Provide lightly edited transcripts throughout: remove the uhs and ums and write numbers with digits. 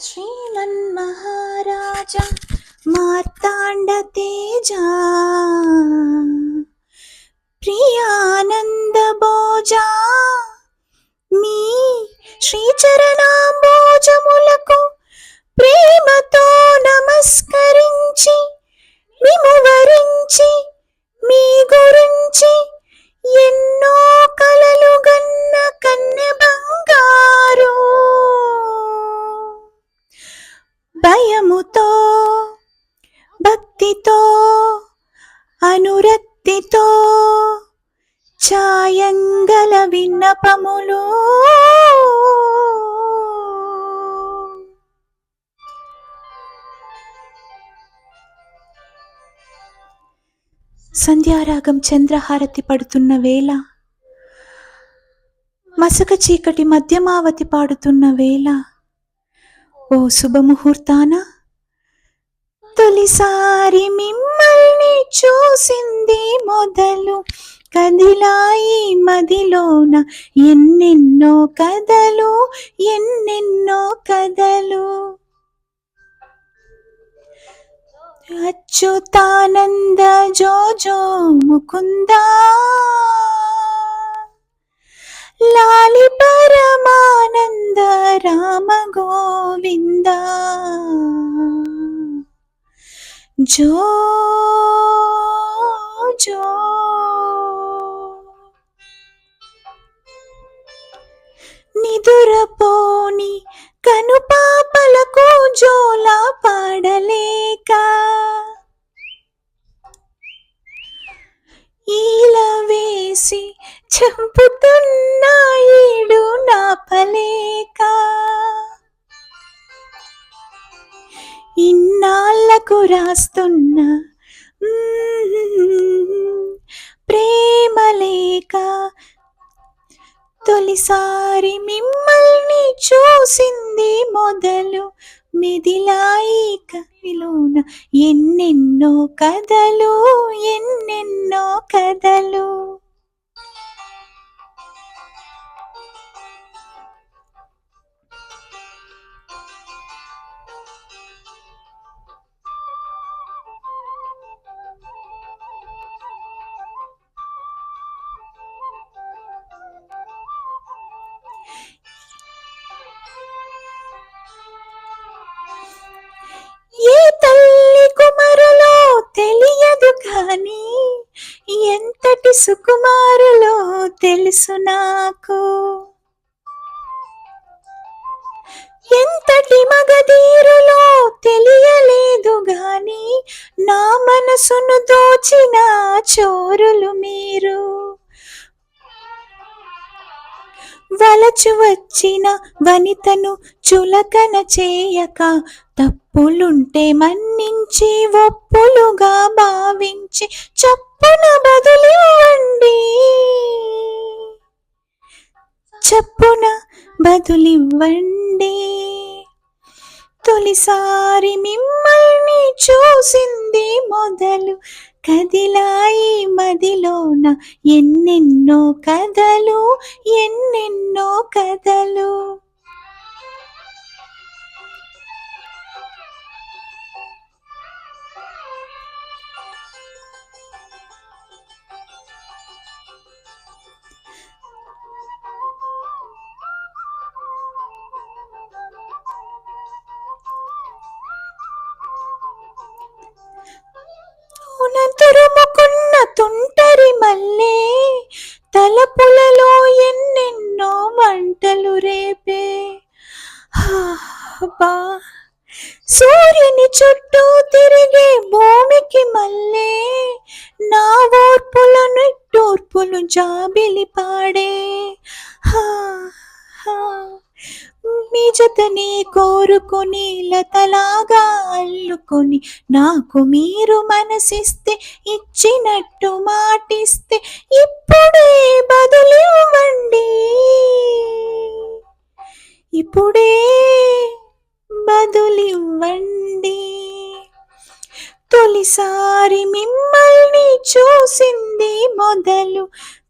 శ్రీమన్మహారాజా మార్తాండ తేజా ప్రియానంద భోజా మీ శ్రీచరణాంబోజములకు ప్రేమతో నమస్కరించి మిము వరించి మీ గురించి ఎన్నో కలలు గన్న కన్నె బంగారు భయముతో భక్తితో అనురక్తితో ఛాయంగల విన్నపములు సంధ్యారాగం చంద్రహారతి పడుతున్న వేళ, మసక చీకటి మధ్యమావతి పాడుతున్న వేళ, ఓ శుభముహూర్తాన తొలిసారి మిమ్మల్ని చూసింది మొదలు కదిలాయి మదిలోన ఎన్నెన్నో కథలు ఎన్నెన్నో కథలు. అచ్యుతానంద జో జో ముకుంద లాలి పరమానంద రామ గోవింద జో జో. నిదురపోని కనుపాపలకు జోలా పాడలేక ఈల వేసి చంపుతున్న ఈడు నాపలేక ఇన్నాళ్లకు రాస్తున్న ప్రేమలేక తొలిసారి మిమ్మల్ని చూసింది మొదలు మెదిలాయి కవిలోన ఎన్నెన్నో కథలు ఎన్నెన్నో కథలు. ఏ తల్లి కుమారులో తెలియదు కానీ ఎంతటి సుకుమారులో తెలుసు నాకు. ఎంతటి మగధీరులో తెలియలేదు గాని నా మనసును దోచిన చోరులు మీరు. వలచు వచ్చిన వనితను చులకన చేయక తప్పులుంటే మన్నించి ఒప్పులుగా భావించి చప్పున బదులివ్వండి చప్పున బదులివ్వండి. తొలిసారి మిమ్మల్ని చూసింది మొదలు కదిలాయి మదిలోన ఎన్నెన్నో కథలు ఎన్నెన్నో కథలు. తురుముకున్న తుంటరి మల్లే తలపులలో ఎన్నెన్నో మంటలు రేపే. సూర్యుని చుట్టూ తిరిగే భూమికి మల్లే నా ఓర్పులను నిట్టూర్పులు జాబిలి పాడే. మీ జతని కోరుకొని లతలాగా అల్లుకొని నాకు మీరు మనసిస్తే ఇచ్చినట్టు మాటిస్తే ఇప్పుడే బదులివ్వండి ఇప్పుడే బదులివ్వండి. తొలిసారి మిమ్మల్ని చూసింది మొదలు,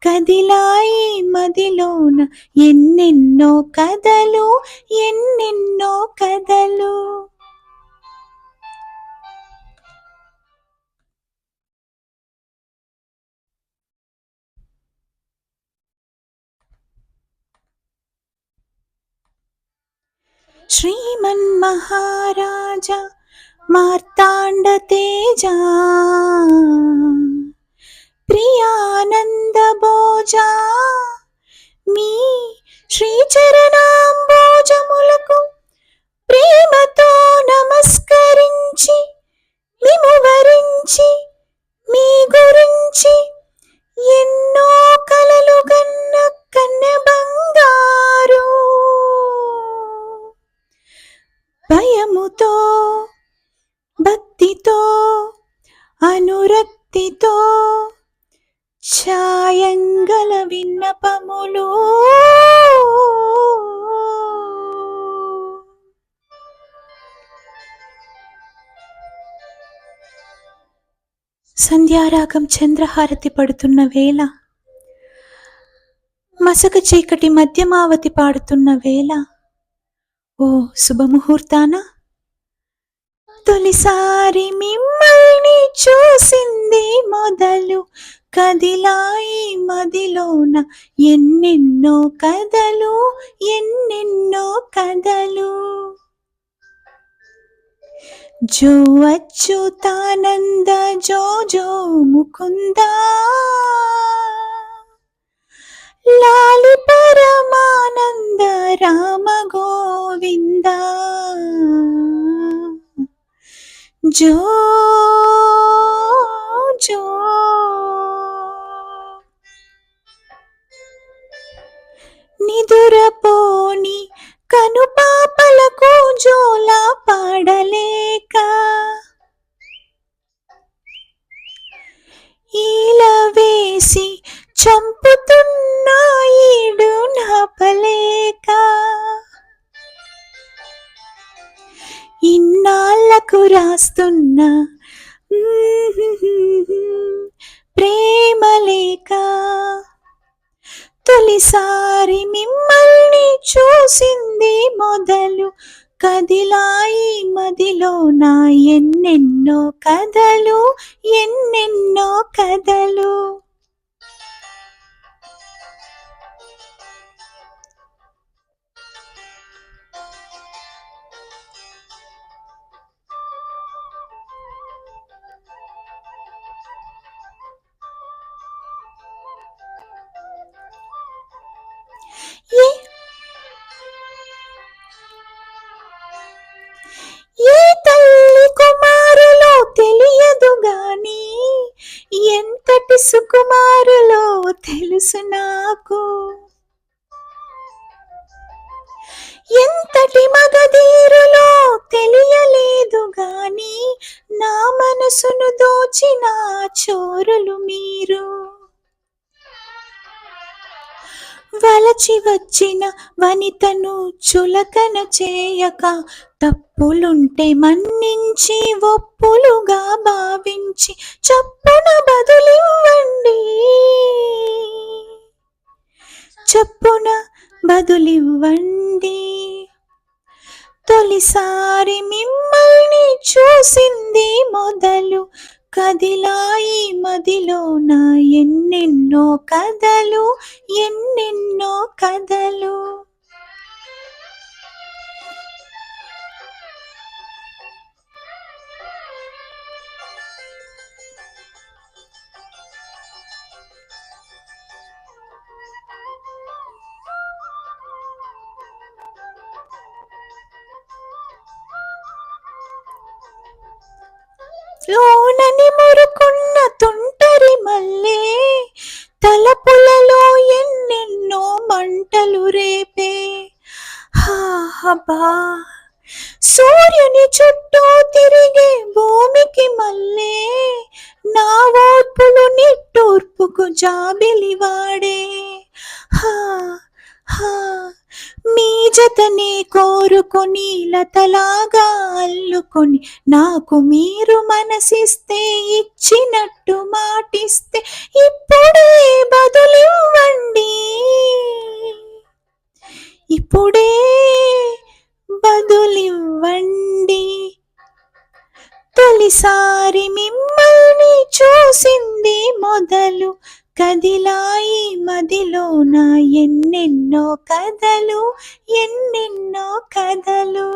కదిలాయి మదిలోన ఎన్నెన్నో కథలు, ఎన్నెన్నో కథలు. శ్రీమన్మహారాజా మార్తాండ తేజా, ప్రియానంద భోజా, మీ శ్రీచరణాంబోజములకు ప్రేమతో నమస్కరించి మిము వరించి మీ గురించి ఎన్నో కలలు గన్న కన్నె బంగారు, భయముతో భక్తితో అనురక్తితో ఛాయంగల విన్నపములు, సంధ్యారాగం చంద్రహారతి పడుతున్న వేళ, మసక చీకటి మధ్యమావతి పాడుతున్న వేళ, ఓ శుభముహూర్తాన తొలిసారి మిమ్మల్ని చూసింది మొదలు, కదిలాయి మదిలోన ఎన్నెన్నో కథలు, ఎన్నెన్నో కథలు. జో అచ్యుతానంద జో జో ముకుంద, లాలి పరమానంద రామ గోవింద, జో జో. నిదురపోని కనుపాపలకు జోలా పాడలేక, ఈల వేసి చంపుతున్న ఈడు నాపలేక, ఇన్నాళ్లకు రాస్తున్న ప్రేమలేక, తొలిసారి మిమ్మల్ని చూసింది మొదలు, కదిలాయి మదిలోన ఎన్నెన్నో కథలు, ఎన్నెన్నో కథలు. ఏ తల్లి కుమారులో తెలియదు గాని, ఎంతటి సుకుమారులో తెలుసు నాకు, ఎంతటి మగధీరులో తెలియలేదు గాని, నా మనసును దోచిన చోరులు మీరు. వలచి వచ్చిన వనితను చులకన చేయక, తప్పులుంటే మన్నించి ఒప్పులుగా భావించి చప్పున బదులివ్వండి, చప్పున బదులివ్వండి. తొలిసారి మిమ్మల్ని చూసింది మొదలు, కదిలాయి మదిలోన ఎన్నెన్నో కథలు, ఎన్నెన్నో కథలు. లోనని మురుకున్న తుంటరి మల్లే, తలపులలో ఎన్నెన్నో మంటలు రేపే. హబ్బా, సూర్యుని చుట్టూ తిరిగే భూమికి మల్లే, నా ఓర్పులు నిట్టూర్పుకు జాబిలివాడే. మీ జతనే కోరుకొని లతలాగా అల్లుకొని నాకు మీరు మనసిస్తే ఇచ్చినట్టు మాటిస్తే ఇప్పుడే బదులివ్వండి, ఇప్పుడే బదులివ్వండి. తొలిసారి మిమ్మల్ని చూసింది మొదలు, కదిలాయి మదిలోన ఎన్నెన్నో కథలు, ఎన్నెన్నో కథలు.